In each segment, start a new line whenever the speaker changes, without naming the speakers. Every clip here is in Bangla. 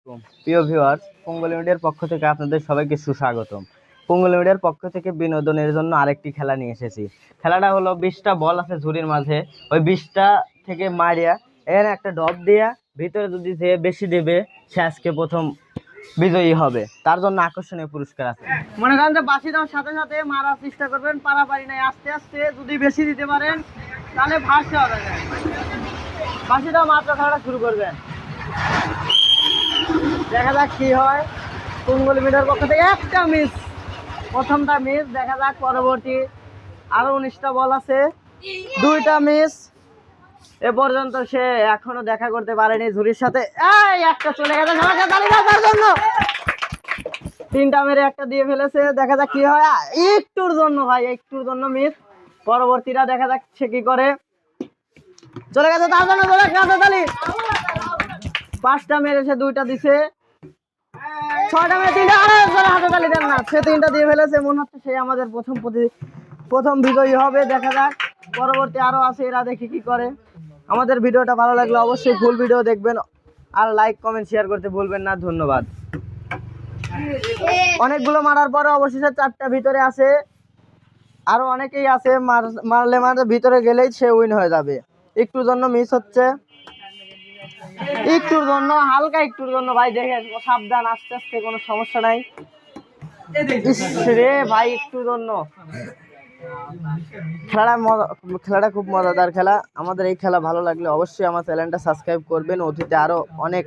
প্রিয় ভিউয়ার্স, পঙ্গল মিডিয়ার পক্ষ থেকে আপনাদের সবাইকে সুস্বাগতম। পঙ্গল মিডিয়ার পক্ষ থেকে বিনোদনের জন্য আরেকটি খেলা নিয়ে এসেছি। খেলাটা হলো 20টা বল আছে ঝুড়ির মাঝে, ওই 20টা থেকে মারিয়া এখানে একটা ডব দিয়া ভিতরে যদি যে বেশি দেবে সে আজকে প্রথম বিজয়ী হবে। তার জন্য আকর্ষণীয় পুরস্কার আছে। মনে করেন যে বাঁশি দেওয়ার সাথে সাথে মারার চেষ্টা করবেন, পারাপারি নাই, আস্তে আস্তে যদি বেশি দিতে পারেন তাহলে ভাসতে হবে। বাঁশি দেওয়া মাত্র খেলাটা শুরু করবেন, দেখা যাক কি হয়। পঙ্গল মিডিয়ার পক্ষ থেকে একটা মিস, প্রথমটা মিস। দেখা যাক পরবর্তী আরো 19টা বল আছে, 2টা মিস। এ পর্যন্ত সে এখনো দেখা করতে পারেনি ঝুড়ির সাথে। এই একটা চলে গেছে, সবাইকে তালি দাও তার জন্য। 3টা মেরে একটা দিয়ে ফেলেছে, দেখা যাক কি হয়। একটুর জন্য ভাই, একটুর জন্য মিস। পরবর্তীটা দেখা যাক সে কি করে। চলে গেছে তার জন্য, চলে গেছে তালি। 5টা মেরেছে, 2টা দিছে। 6টা মেরে 3টা, হাতে তালি দেন না, সে 3টা দিয়ে ফেলেছে। মনে হচ্ছে সে আমাদের প্রথম বিজয়ী হবে। দেখা যাক পরবর্তী আরো আছে, এরা দেখি কি করে। আমাদের ভিডিওটা ভালো লাগলে অবশ্যই ফুল ভিডিও দেখবেন আর লাইক কমেন্ট শেয়ার করতে ভুলবেন না। ধন্যবাদ। অনেকগুলো মারার পরে অবশেষে 4টা ভিতরে আছে, আরো অনেকেই আছে। মারলে ভিতরে গেলেই সে উইন হয়ে যাবে। একটুর জন্য মিস হচ্ছে, একটুর জন্য, হালকা একটুর জন্য ভাই। দেখে সাবধান, আস্তে আস্তে, কোনো সমস্যা নাই রে ভাই। একটুর জন্য খেলাটা খুব মজাদার খেলা। আমাদের এই খেলা ভালো লাগলে অবশ্যই আমার চ্যানেলটা সাবস্ক্রাইব করবেন। অতীতে আরো অনেক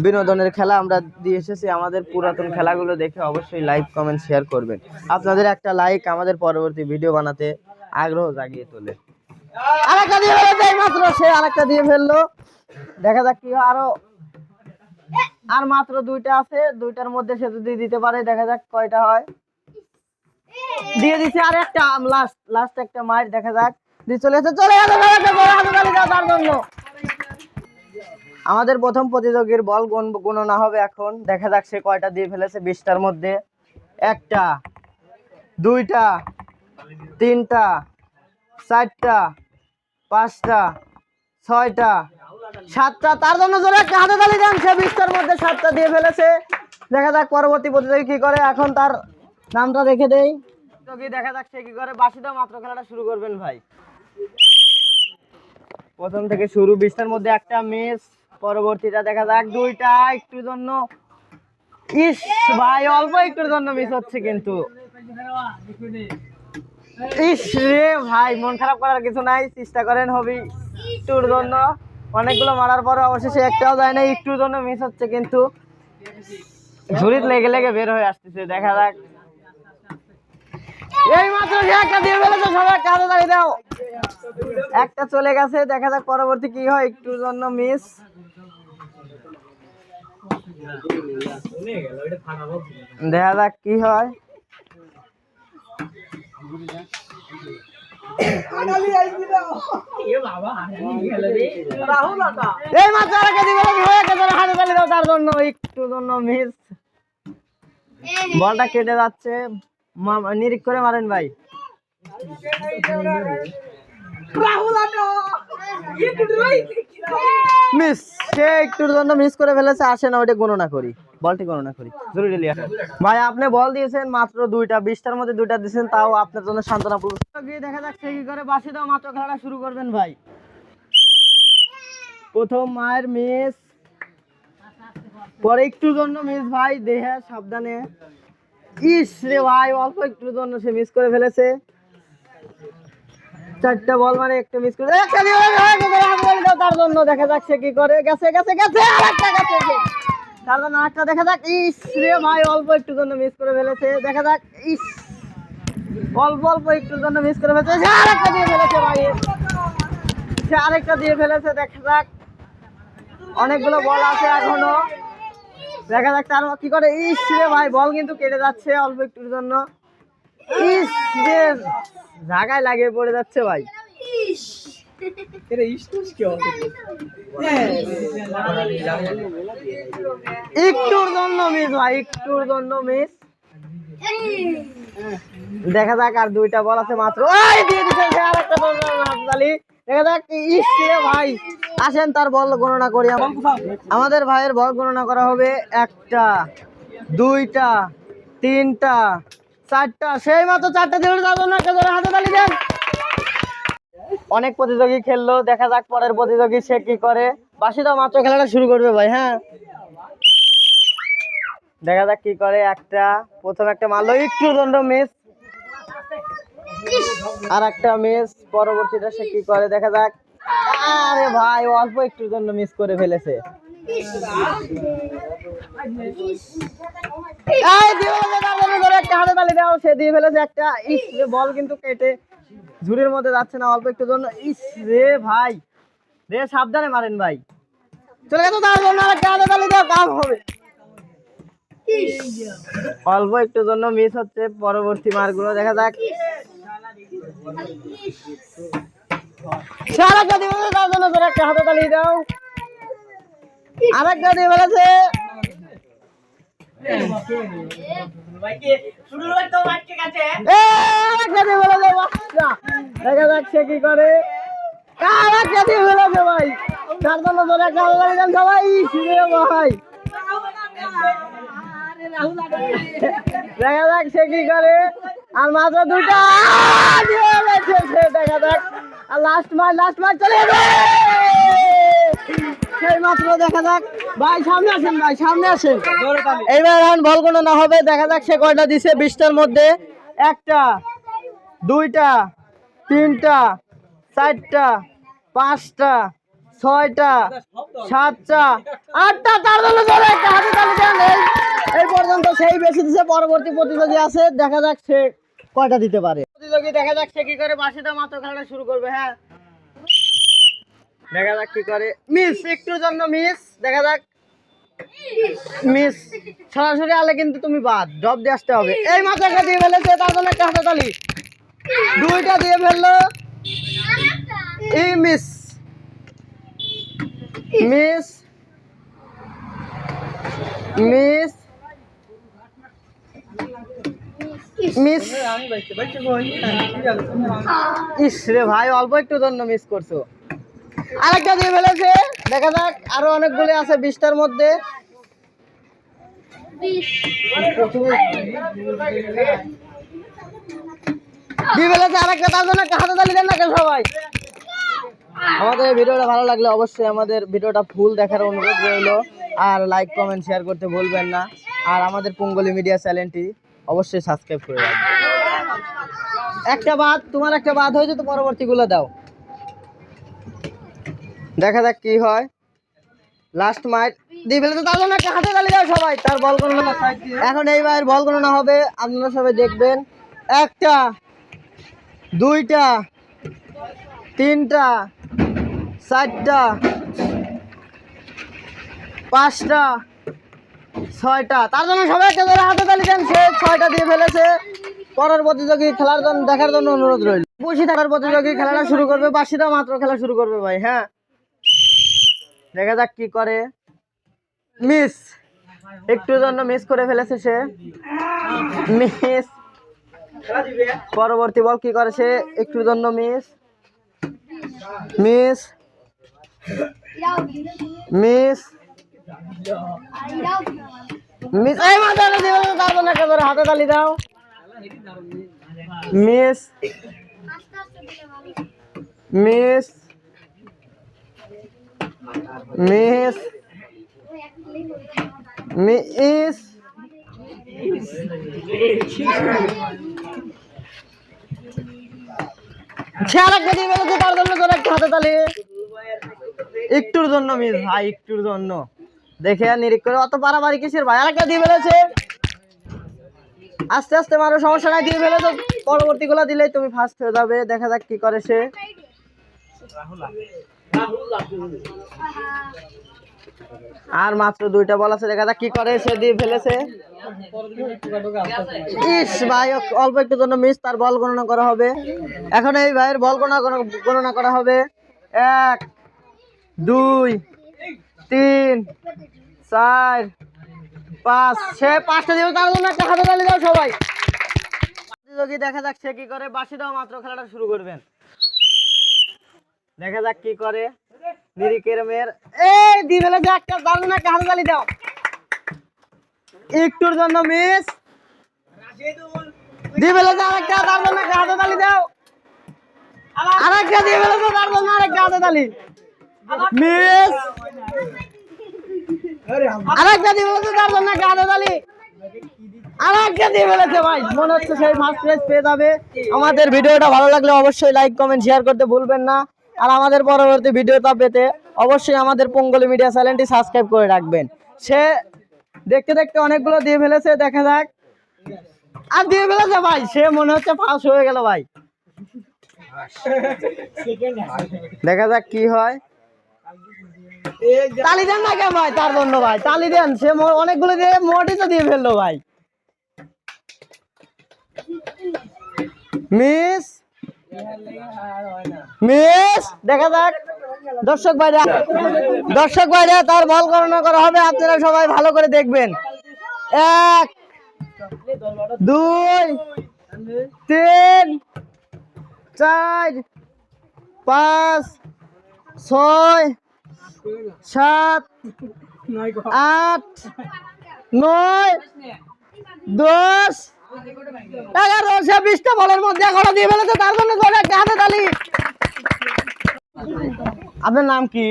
বিনোদনের খেলা আমরা দিয়ে এসেছি, আমাদের পুরাতন খেলাগুলো দেখে অবশ্যই লাইক কমেন্ট শেয়ার করবেন। আপনাদের একটা লাইক আমাদের পরবর্তী ভিডিও বানাতে আগ্রহ জাগিয়ে তোলে। আরেকটা দিয়ে ফেললো, মাত্র সে আরেকটা দিয়ে ফেললো। দেখা যাক কি হয়। আর মাত্র 2টা আছে, 2টার মধ্যে সে যদি দিতে পারে, দেখা যাক কয়টা হয়। দিয়ে দিচ্ছে আর একটা, লাস্ট একটা মার। দেখা যাক দিয়ে চলে গেছে তার জন্য। আমাদের প্রথম প্রতিযোগীর বল গণনা হবে এখন। দেখা যাক সে কয়টা দিয়ে ফেলেছে 20টার মধ্যে। 1টা, 2টা, 3টা, 4টা, 5টা, 6টা, 7টা। তার জন্য জোরে একটা হাতে তালি দেন। সে 20টার মধ্যে 7টা দিয়ে ফেলেছে। দেখা যাক পরবর্তী প্রতিযোগী কি করে। এখন তার নামটা রেখে দেই, দেখা যাক সে কি করে। বাঁশিটা মাত্র খেলাটা শুরু করবেন ভাই। প্রথম থেকে শুরু, 20টার মধ্যে একটা মিস। পরবর্তীটা দেখা যাক 2টা, একটুর জন্য। ইস ভাই, অল্প একটুর জন্য মিস হচ্ছে কিন্তু। ইস রে ভাই, মন খারাপ করার কিছু নাই, চেষ্টা করেন হবি। একটুর জন্য, অনেকগুলো মারার পরে অবশেষে একটাও যায় না, একটুর জন্য মিস হচ্ছে কিন্তু ঝুড়িতে লেগে লেগে বের হয়ে আসতেছে। দেখা যাক, এই মাত্র একটা দিয়ে ফেলেছে, সবাই কাজে দাঁড়িয়ে দাও। একটা চলে গেছে, দেখা যাক পরবর্তী কি হয়। একটুর জন্য মিস। দেখা যাক কি হয়। এই মাত্র আরেকটা দিয়ে ফেলেছে, হাতে তালি দাও তার জন্য। একটুর জন্য মিস, বলটা কেটে যাচ্ছে। নিরিখ করে মারেন ভাই। মিস, সে একটুর জন্য মিস করে ফেলেছে। আসে না, ওইটা গণনা করি, বলটি গণনা করি জরুরি ভাই। আপনি বল দিয়েছেন মাত্র 2টা, 20টার মধ্যে 2টা দিয়েছেন, তাও আপনার জন্য সান্ত্বনা পুরস্কার। দেখা যাক সে কি করে। বাঁশি দাও মাত্র খেলাটা শুরু করবেন ভাই। প্রথম মায়ের মিস, পরে একটুর জন্য মিস ভাই। দেহে সাবধানে। ইস রে ভাই, অল্প একটুর জন্য সে মিস করে ফেলেছে। 4টা বল মানে একটা মিস করে তার জন্য। দেখা যাক সে কি করে। গেছে গেছে গেছে, আরেকটা গেছে তার জন্য আরেকটা। দেখা যাক, ইস রে ভাই, অল্প একটুর জন্য মিস করে ফেলেছে। দেখা যাক, ইস অল্প একটুর জন্য মিস করে ফেলেছে। সে আরেকটা দিয়ে ফেলেছে ভাই, সে আরেকটা দিয়ে ফেলেছে। দেখা যাক, অনেকগুলো বল আছে এখনো। দেখা যাক তার কি করে। ইস রে ভাই, বল কিন্তু কেটে যাচ্ছে অল্প একটুর জন্য। ইস রে, জায়গায় লাগিয়ে পড়ে যাচ্ছে ভাই। একটুর জন্য মিস ভাই, একটুর জন্য মিস। দেখা যাক আর 2টা বল আছে মাত্র। দিয়ে দিচ্ছে আরেকটা। দেখা যাক ইস রে ভাই, আসেন তার বল গণনা করি। আমাদের ভাইয়ের বল গণনা করা হবে 1টা 2টা 3টা 4টা, সেই মাত্র 4টা দিয়ে তার জন্য একটা করে হাতে তালি দেন। অনেক প্রতিযোগী খেললো, দেখা যাক পরের প্রতিযোগী সে কি করে। বাসিদা মাত্র খেলাটা শুরু করবে ভাই। হ্যাঁ, দেখা যাক কি করে। প্রথম একটা মারলো, একটু দণ্ড মিস, আর একটা মিস। পরবর্তীটা সে কি করে দেখা যাক। আরে ভাই, অল্প একটু জন্য মিস করে ফেলেছে। একটা হাতে তালি দাও, সে দিয়ে ফেলেছে একটা। ইস রে, বল কিন্তু কেটে ঝুড়ির মধ্যে যাচ্ছে না, অল্প একটু জন্য। ইস রে ভাই, রে সাবধানে মারেন ভাই। চলে গেছে, তার জন্য একটা হাতে তালি দাও, কাম হবে। অল্প একটু জন্য মিস হচ্ছে। পরবর্তী মারগুলো দেখা যাক। আরেকটা দিয়ে ফেলেছে, তার জন্য একটা হাতে তালি দাও। আরেকটা দিয়ে ফেলেছে। দেখা যাক সে কি করে। আরেকটা দিয়ে ফেলেছে ভাই, তার জন্য একটা হাতে তালি দেন সবাই। ভাই, দেখা যাক সে কি করে। আর মাত্র 2টা দেখা যাক। আর লাস্ট মার চলে যাবে সেই মাত্র। দেখা যাক ভাই, সামনে আসেন ভাই, সামনে আসেন। এইবার এখন বল গণনা হবে, দেখা যাক সে কয়টা দিছে 20টার মধ্যে। 1টা 2টা 3টা 4টা 5টা 6টা 7টা 8টা, তার জন্য একটা হাতে তালি দেন। এই পর্যন্ত সেই বেশি দিছে। পরবর্তী প্রতিযোগী আছে, দেখা যাক সে কয়টা দিতে পারে। প্রতিযোগী দেখা যাক সে কি করে। বাসিটা মাত্র খেলাটা শুরু করবে। হ্যাঁ, দেখা যাক কি করে। মিস, একটুর জন্য মিস। দেখা যাক মিস, সরাসরি আলে কিন্তু তুমি বাদ, ড্রপ দিয়ে আসতে হবে। এই মাত্র একটা দিয়ে ফেলেছে, তার জন্য একটা হাতে তালি। 2টা দিয়ে ফেললো, এই মিস মিস মিস মিস। ইস রে ভাই, অল্প একটু জন্য মিস করছো। আরেকটা দিয়ে ফেলেছে, দেখা যাক। আরো অনেকগুলো আছে 20টার মধ্যে। দিয়ে ফেলেছে আরেকটা, তার জন্য একটা হাতে তালি দেন না সবাই। আমাদের ভিডিওটা ভালো লাগলে অবশ্যই আমাদের ভিডিওটা ফুল দেখার অনুরোধ রইল। আর লাইক কমেন্ট শেয়ার করতে ভুলবেন না। আর আমাদের পুঙ্গলি মিডিয়া চ্যানেলটি অবশ্যই সাবস্ক্রাইব করে রাখবেন। একটা বাদ, তোমার একটা বাদ হয়েছে, তো পরবর্তীগুলো দাও। দেখা যাক কি হয়। লাস্ট মাইট দিয়ে ফেলেছে, তার জন্য একটা হাতে তালি দাও সবাই। তার বল গণনা এখন এইবার বল গণনা হবে, আপনারা সবাই দেখবেন। 1টা 2টা 3টা 4টা 5টা 6টা, তার জন্য সবাই একটা ধরে হাতে তালি দেন। সে 6টা দিয়ে ফেলেছে। পরের প্রতিযোগী খেলার জন্য দেখার জন্য অনুরোধ রইল। বসে থাকার প্রতিযোগী খেলাটা শুরু করবে। বাসিদা মাত্র খেলা শুরু করবে ভাই। হ্যাঁ, দেখা যাক কি করে। মিস, একটু জন্য মিস করে ফেলেছে সে, মিস। পরবর্তী বল কি করে সে, একটু জন্য মিস মিস মিস মিস। এই মাত্র দিয়ে ফেলেছে, তার জন্য একটা ধরে হাতে তালি দাও। Miss miss miss miss. তার জন্য তোর একটা হাতে তালি। একটুর জন্য মিস ভাই, একটুর জন্য। দেখে নিরিখ করে, অত পারাবারি কিসের ভাই। আরেকটা দিয়ে ফেলেছে। আস্তে আস্তে মারো, সমস্যা নাই। দিয়ে ফেলে তো পরবর্তী গুলা দিলেই তুমি ফার্স্ট হয়ে যাবে। দেখা যাক কি করে সে। আর মাত্র 2টা বল আছে, দেখা যাক কি করে সে। দিয়ে ফেলেছে। ইস ভাই, অল্প একটু জন্য মিস। তার বল গণনা করা হবে এখন। এই ভাইয়ের বল গণনা করা হবে। 1 2 3 4 5। সে 5টা দিয়ে, তার জন্য একটা হাতে তালি দাও সবাই। প্রতিযোগী দেখা যাক সে কি করে। বাসি দাও মাত্র খেলাটা শুরু করবেন। দেখা যাক কি করে নিরিকের মেয়ের। এই দি ফেলেছে একটা, দারুণ একটা হাততালি দাও। একটুর জন্য মিস। দি ফেলেছে আরেকটা, দারুণ একটা হাততালি দাও। আরেকটা দিয়ে ফেলেছে, দারুণ আরেকটা হাততালি। মিস। আরেকটা দিয়ে ফেলেছে, দারুণ একটা হাততালি। আরেকটা দিয়ে ফেলেছে ভাই, মনে হচ্ছে সেই ফার্স্ট প্রাইজ পেয়ে যাবে। আমাদের ভিডিওটা ভালো লাগলে অবশ্যই লাইক কমেন্ট শেয়ার করতে ভুলবেন না। আর আমাদের পরবর্তী ভিডিওটা পেতে অবশ্যই আমাদের পঙ্গলি মিডিয়া চ্যানেলটি সাবস্ক্রাইব করে রাখবেন। সে দেখতে দেখতে অনেকগুলো দিয়ে ফেলেছে, দেখা যাক। আর দিয়ে ফেলেছে ভাই, সে মনে হচ্ছে ফার্স্ট হয়ে গেল ভাই। দেখা যাক কি হয়। তালি দেন না কেন ভাই তার জন্য ভাই, তালি দেন। সে অনেকগুলো দিয়ে মোটই তো দিয়ে ফেললো ভাই। Miss miss. দেখা যাক দর্শক ভাইরা তার বল গণনা করা হবে, আপনারা সবাই ভালো করে দেখবেন। 1 2 3 4 5 6 7 8 9 10 11 সে 20টা বলের মধ্যে 11 দিয়ে ফেলেছে, তার জন্য জোরে একটা হাততালি। আপনার নাম কি?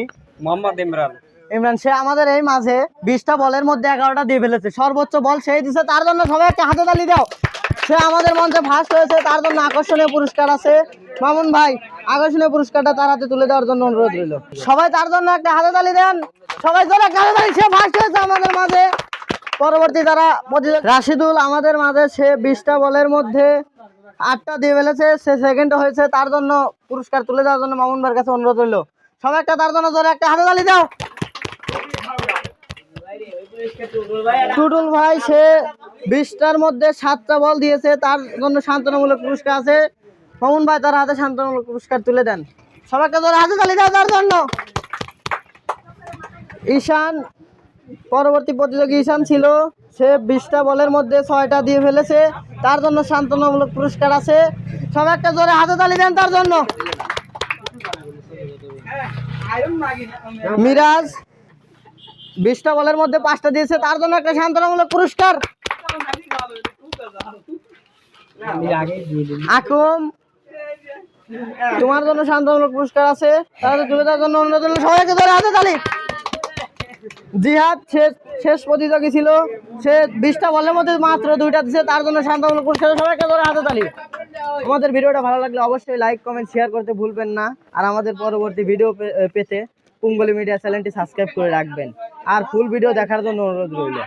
মোহাম্মদ ইমরান।
ইমরান। সে আমাদের এই মাঝে 20টা বলের মধ্যে 11টা দিয়ে ফেলেছে, সর্বোচ্চ বল সেই দিছে, তার জন্য সবাই একটা হাততালি দাও। সে আমাদের মঞ্চে ফার্স্ট হয়েছে, তার জন্য আকর্ষণীয় পুরস্কার আছে। মামুন ভাই আকর্ষণীয় পুরস্কারটা তার হাতে তুলে দেওয়ার জন্য অনুরোধ রইল। সবাই তার জন্য একটা হাততালি দেন, সবাই জোরে একটা হাততালি। সে ফার্স্ট হয়েছে আমাদের মাঝে। পরবর্তী যারা রাশিদুল আমাদের মাঝে, সে 20টা বলের মধ্যে 8টা দিয়ে ফেলেছে, সে সেকেন্ড হয়েছে, তার জন্য পুরস্কার তুলে দেওয়ার জন্য মামুন ভাইয়ের কাছে অনুরোধ রইল। সবাই একটা তার জন্য জোরে একটা হাততালি দাও। টুটুল ভাই সে 20টার মধ্যে 7টা বল দিয়েছে, তার জন্য সান্ত্বনামূলক পুরস্কার আছে। মামুন ভাই তার হাতে সান্ত্বনামূলক পুরস্কার তুলে দেন। সবাইকে জোরে হাততালি দাও তার জন্য। ঈশান পরবর্তী প্রতিযোগী ঈশান ছিল, সে 20টা বলের মধ্যে 6টা দিয়ে ফেলেছে, তার জন্য সান্ত্বনামূলক পুরস্কার আছে। সবাই একটা জোরে হাততালি দেন তার জন্য। মিরাজ 20টা বলের মধ্যে 5টা দিয়েছে, তার জন্য একটা সান্ত্বনামূলক পুরস্কার। আকুম তোমার জন্য সান্ত্বনামূলক পুরস্কার আছে, তাহলে তুলে দেওয়ার জন্য অনুরোধ করলে সবাইকে ধরে হাততালি। জিহাদ শেষ প্রতিযোগী ছিল, সে 20টা বলের মধ্যে মাত্র 2টা দিয়েছে, তার জন্য সান্ত্বনামূলক পুরস্কার। সবাইকে ধরে হাততালি। আমাদের ভিডিওটা ভালো লাগলে অবশ্যই লাইক কমেন্ট শেয়ার করতে ভুলবেন না। আর আমাদের পরবর্তী ভিডিও পেতে পঙ্গলি মিডিয়া চ্যানেলটি সাবস্ক্রাইব করে রাখবেন। আর ফুল ভিডিও দেখার জন্য অনুরোধ রইল।